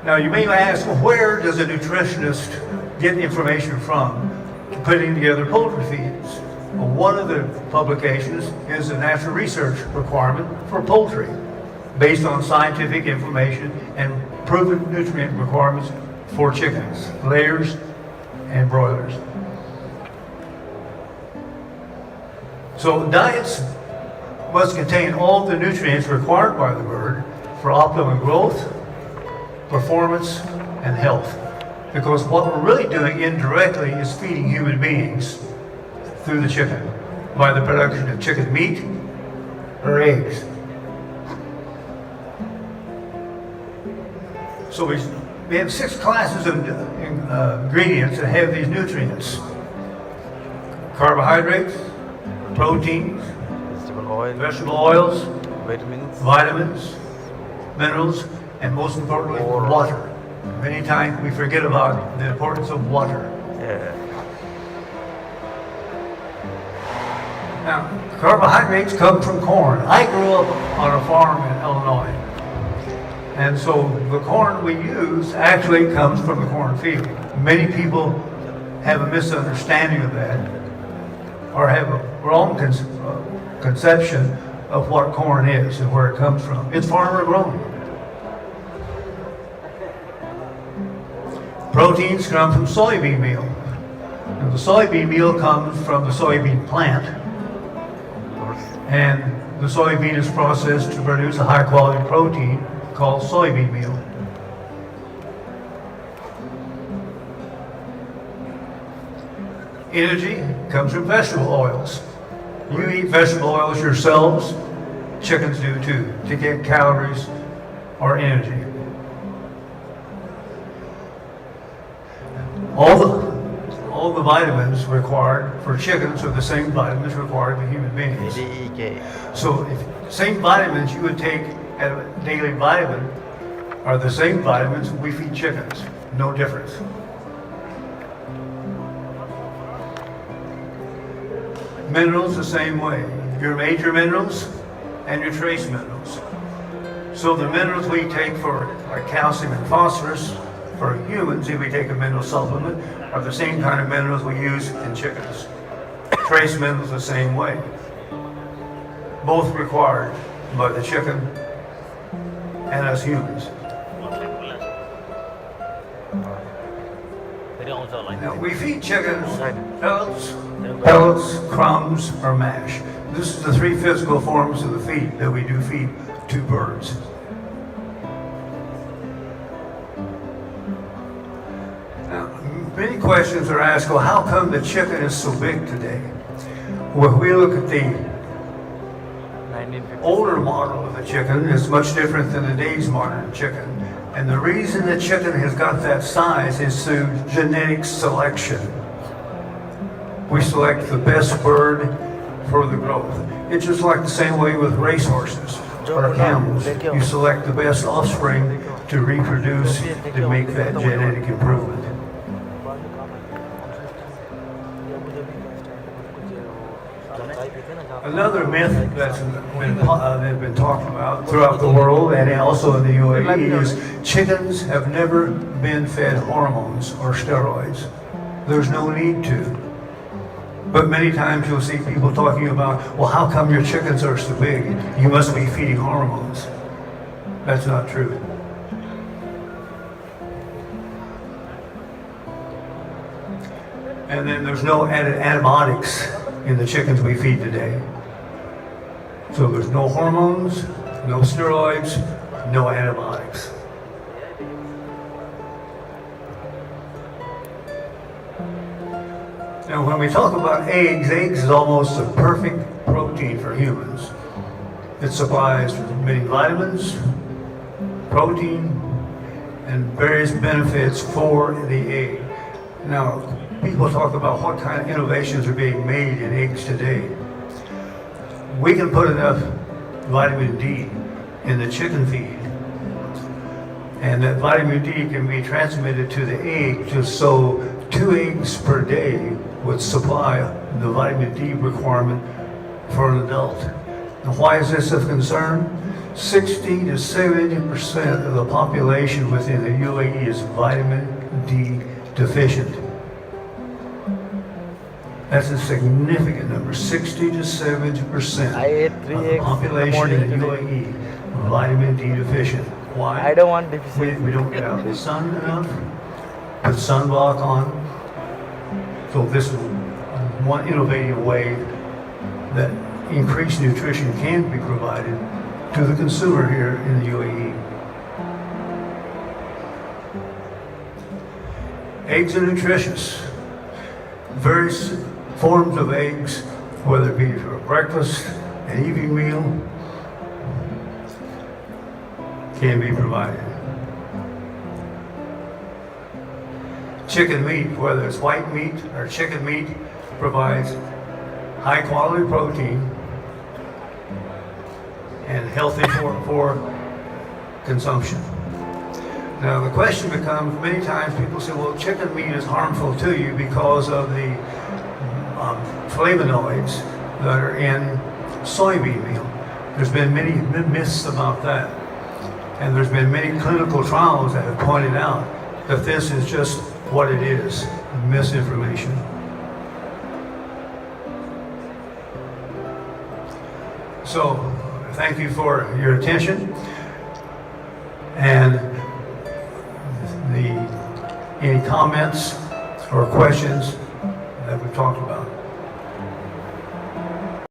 Now you may ask, well, where does a nutritionist get information from putting together poultry feeds? Well, one of the publications is a natural research requirement for poultry based on scientific information and proven nutrient requirements for chickens, layers, and broilers. So diets must contain all the nutrients required by the bird for optimum growth, performance, and health. Because what we're really doing indirectly is feeding human beings through the chicken by the production of chicken meat or eggs. So we have 6 classes of ingredients that have these nutrients: carbohydrates, proteins, vegetable oils, vitamins, minerals, and most importantly, water. Many times we forget about the importance of water. Now, carbohydrates come from corn. I grew up on a farm in Illinois. And so the corn we use actually comes from the cornfield. Many people have a misunderstanding of that, or have a wrong conception of what corn is and where it comes from. It's farmer grown. Proteins come from soybean meal. And the soybean meal comes from the soybean plant. And the soybean is processed to produce a high quality protein called soybean meal. Energy comes from vegetable oils. You eat vegetable oils yourselves, chickens do too, to get calories or energy. All the vitamins required for chickens are the same vitamins required for human beings. So if same vitamins you would take at a daily vitamin are the same vitamins we feed chickens. No difference. Minerals the same way. Your major minerals and your trace minerals. So the minerals we take for like calcium and phosphorus for humans, if we take a mineral supplement, are the same kind of minerals we use in chickens. Trace minerals the same way. Both required by the chicken and us humans. Now, we feed chickens pellets, crumbs, or mash. This is the 3 physical forms of the feed that we do feed to birds. Now, many questions are asked, well, how come the chicken is so big today? Well, if we look at the older model of the chicken, it's much different than today's modern chicken. And the reason the chicken has got that size is through genetic selection. We select the best bird for the growth. It's just like the same way with racehorses or camels. You select the best offspring to reproduce to make that genetic improvement. Another myth that's been talked about throughout the world and also in the UAE is chickens have never been fed hormones or steroids. There's no need to. But many times you'll see people talking about, well, how come your chickens are so big? You must be feeding hormones. That's not true. And then there's no added antibiotics in the chickens we feed today. So there's no hormones, no steroids, no antibiotics. Now when we talk about eggs is almost a perfect protein for humans. It supplies many vitamins, protein, and various benefits for the egg. Now, people talk about what kind of innovations are being made in eggs today. We can put enough vitamin D in the chicken feed, and that vitamin D can be transmitted to the egg. So 2 eggs per day would supply the vitamin D requirement for an adult. And why is this of concern? 60 to 70% of the population within the UAE is vitamin D deficient. That's a significant number, 60 to 70% I ate of 3 the eggs in the population morning in the today. UAE vitamin D deficient. Why? I don't want deficiency. We don't get out in the sun enough, put sunblock on. So this is one innovative way that increased nutrition can be provided to the consumer here in the UAE. Eggs are nutritious. Various forms of eggs, whether it be for breakfast, an evening meal, can be provided. Chicken meat, whether it's white meat or chicken meat, provides high quality protein and healthy for consumption. Now the question becomes, many times people say, well, chicken meat is harmful to you because of the flavonoids that are in soybean meal. There's been many myths about that. And there's been many clinical trials that have pointed out that this is just what it is, misinformation. So, thank you for your attention. And any comments or questions that we've talked about?